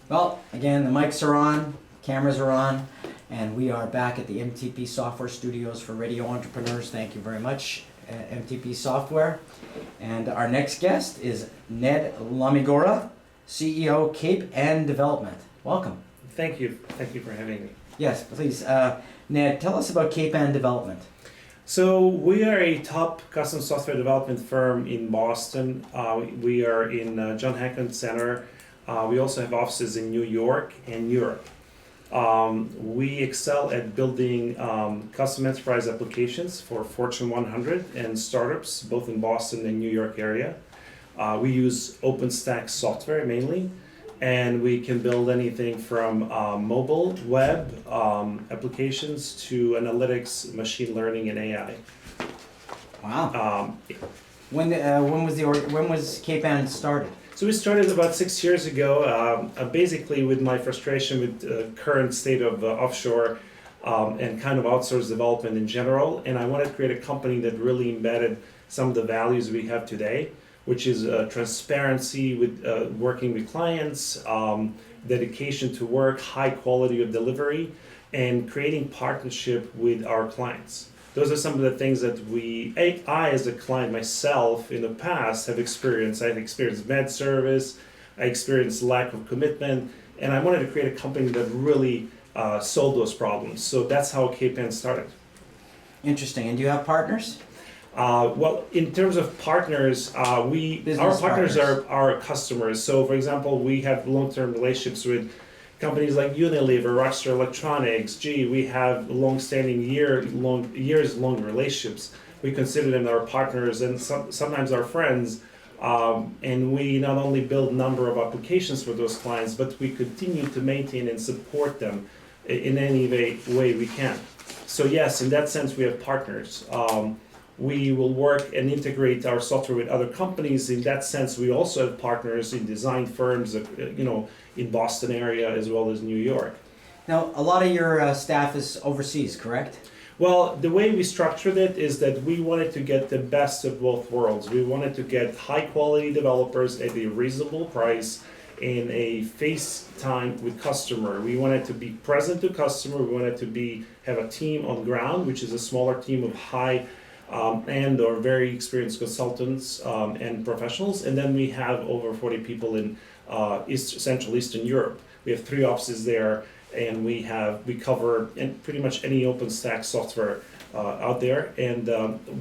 Well, again, the mics are on, cameras are on, and we are back at the MTP Software Studios for Radio Entrepreneurs. Thank you very much, MTP Software. And our next guest is Ned Lomigora, CEO, Cape and Development. Welcome. Thank you. Thank you for having me. Yes, please. Ned, tell us about Cape and Development. So we are a top custom software development firm in Boston. We are in John Hancock Center. We also have offices in New York and Europe. We excel at building custom enterprise applications for Fortune 100 and startups, both in Boston and New York area. We use OpenStack software mainly, and we can build anything from mobile, web applications to analytics, machine learning, and AI. Wow. When was Cape and started? So we started about 6 years ago, basically with my frustration with the current state of offshore and kind of outsourced development in general. And I wanted to create a company that really embedded some of the values we have today, which is transparency with working with clients, dedication to work, high quality of delivery, and creating partnership with our clients. Those are some of the things that I as a client myself in the past have experienced. I've experienced bad service, I experienced lack of commitment, and I wanted to create a company that really solved those problems. So that's how KPN started. Interesting. And do you have partners? Well, in terms of partners, our partners are our customers. So, for example, we have long-term relationships with companies like Unilever, Rockstar Electronics. We have long-standing, years-long relationships. We consider them our partners and sometimes our friends. And we not only build a number of applications for those clients, but we continue to maintain and support them in any way we can. So yes, in that sense, we have partners. We will work and integrate our software with other companies. In that sense, we also have partners in design firms, in Boston area as well as New York. Now, a lot of your staff is overseas, correct? Well, the way we structured it is that we wanted to get the best of both worlds. We wanted to get high quality developers at a reasonable price in a face time with customer. We wanted to be present to customer. We wanted to have a team on ground, which is a smaller team of high and or very experienced consultants and professionals. And then we have over 40 people in Central Eastern Europe. We have 3 offices there, and we cover pretty much any OpenStack software out there. And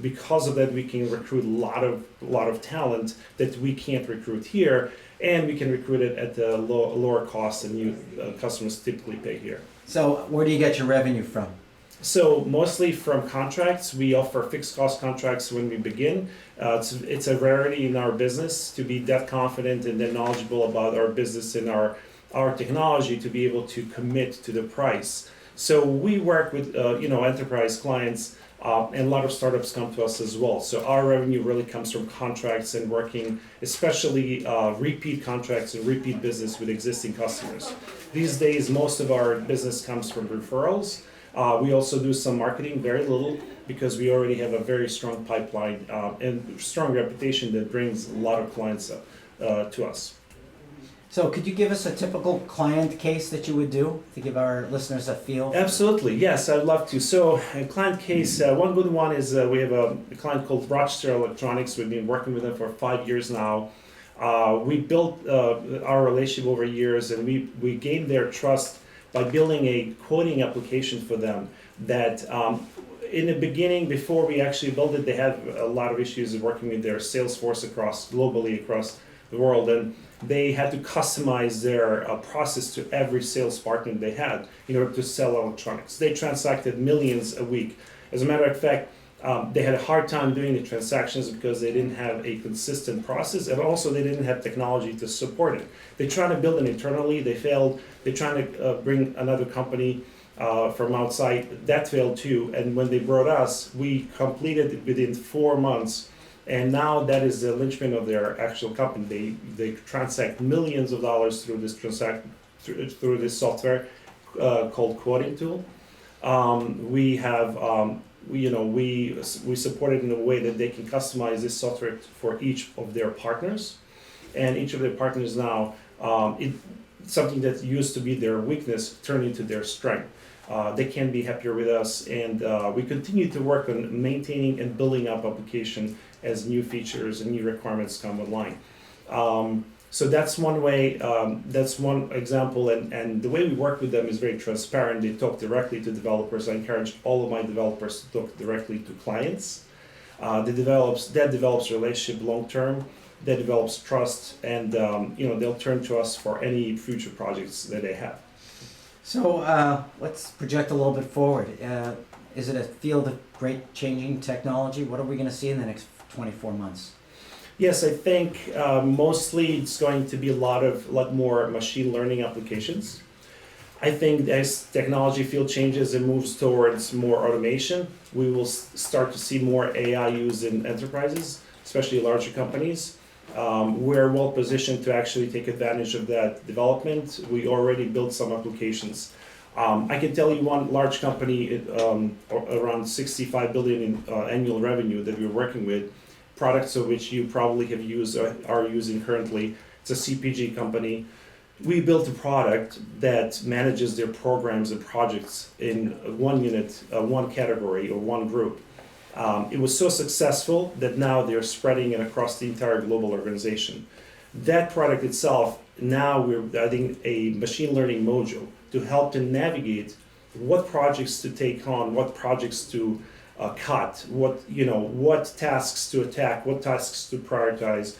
because of that, we can recruit a lot of talent that we can't recruit here, and we can recruit it at a lower cost than customers typically pay here. So where do you get your revenue from? So mostly from contracts. We offer fixed cost contracts when we begin. It's a rarity in our business to be that confident and that knowledgeable about our business and our technology to be able to commit to the price. So we work with enterprise clients, and a lot of startups come to us as well. So our revenue really comes from contracts and working, especially repeat contracts and repeat business with existing customers. These days, most of our business comes from referrals. We also do some marketing, very little, because we already have a very strong pipeline and strong reputation that brings a lot of clients to us. So could you give us a typical client case that you would do to give our listeners a feel? Absolutely, yes, I'd love to. So a client case, one good one is we have a client called Rockstar Electronics. We've been working with them for 5 years now. We built our relationship over years, and we gained their trust by building a quoting application for them that in the beginning, before we actually built it, they had a lot of issues working with their sales force globally across the world, and they had to customize their process to every sales partner they had in order to sell electronics. They transacted millions a week. As a matter of fact, they had a hard time doing the transactions because they didn't have a consistent process, and also they didn't have technology to support it. They tried to build it internally, they failed. They tried to bring another company from outside, that failed too. And when they brought us, we completed it within 4 months, and now that is the linchpin of their actual company. They transact millions of dollars through this software called quoting tool. We support it in a way that they can customize this software for each of their partners, and each of their partners now something that used to be their weakness turned into their strength. They can be happier with us, and we continue to work on maintaining and building up application as new features and new requirements come online. So that's one way, that's one example, and the way we work with them is very transparent. They talk directly to developers. I encourage all of my developers to talk directly to clients. That develops relationship long term, that develops trust, and they'll turn to us for any future projects that they have. So let's project a little bit forward. Is it a field of great changing technology? What are we going to see in the next 24 months? Yes, I think mostly it's going to be a lot more machine learning applications. I think as technology field changes and moves towards more automation, we will start to see more AI used in enterprises, especially larger companies. We're well positioned to actually take advantage of that development. We already built some applications. I can tell you one large company, around 65 billion in annual revenue that we're working with, products of which you probably have used or are using currently. It's a CPG company. We built a product that manages their programs and projects in one unit, one category or one group. It was so successful that now they're spreading it across the entire global organization. That product itself, now we're adding a machine learning module to help them navigate what projects to take on, what projects to cut, what tasks to attack, what tasks to prioritize,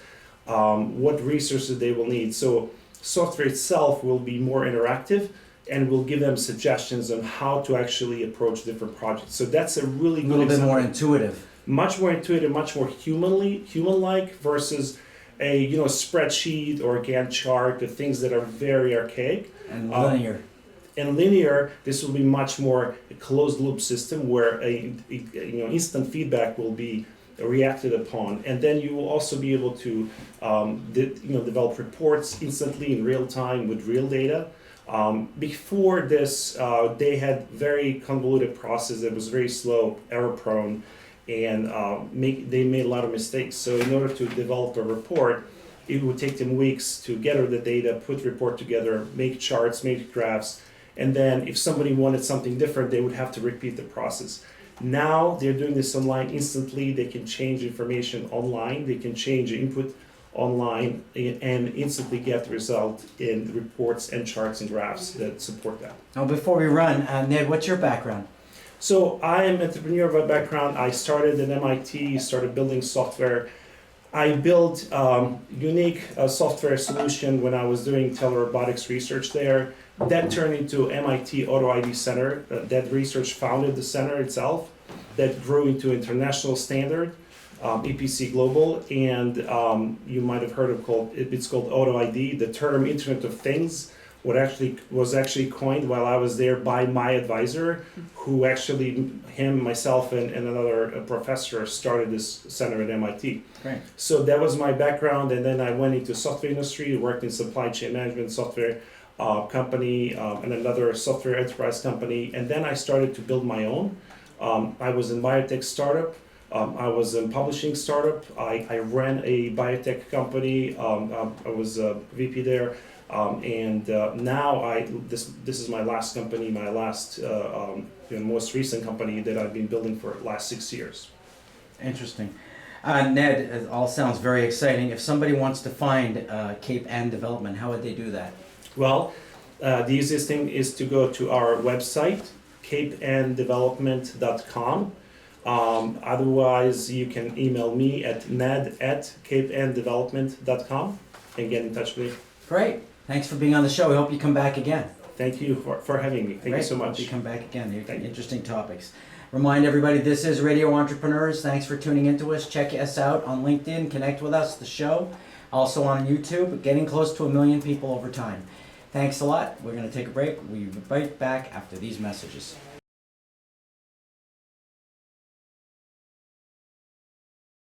what resources they will need. So software itself will be more interactive and will give them suggestions on how to actually approach different projects. So that's a really good A little bit example. more intuitive. Much more intuitive, much more human-like versus a spreadsheet or a Gantt chart, the things that are very archaic. And linear. And linear, this will be much more a closed loop system where instant feedback will be reacted upon, and then you will also be able to develop reports instantly in real time with real data. Before this, they had very convoluted process that was very slow, error prone, and they made a lot of mistakes. So in order to develop a report, it would take them weeks to gather the data, put report together, make charts, make graphs, and then if somebody wanted something different, they would have to repeat the process. Now they're doing this online instantly. They can change information online. They can change input online and instantly get the result in reports and charts and graphs that support that. Now, before we run, Ned, what's your background? So I am an entrepreneur by background. I started at MIT, started building software. I built unique software solution when I was doing telerobotics research there. That turned into MIT Auto ID Center. That research founded the center itself. That grew into international standard, EPC Global, and you might have heard of it's called Auto ID. The term Internet of Things was actually coined while I was there by my advisor, who actually, myself, and another professor started this center at MIT. Great. So that was my background, and then I went into software industry, worked in supply chain management software company and another software enterprise company, and then I started to build my own. I was in biotech startup. I was in publishing startup. I ran a biotech company. I was a VP there, and now this is my last company, my last most recent company that I've been building for the last 6 years. Interesting. Ned, it all sounds very exciting. If somebody wants to find Cape Ann Development, how would they do that? Well, the easiest thing is to go to our website, capeanndevelopment.com. Otherwise, you can email me at ned@capeanndevelopment.com and get in touch with me. Great. Thanks for being on the show. We hope you come back again. Thank you for having me. Thank you so much. Hope you come back again. Thank you. Interesting topics. Remind everybody, this is Radio Entrepreneurs. Thanks for tuning into us. Check us out on LinkedIn. Connect with us, the show. Also on YouTube. Getting close to 1 million people over time. Thanks a lot. We're going to take a break. We'll be right back after these messages.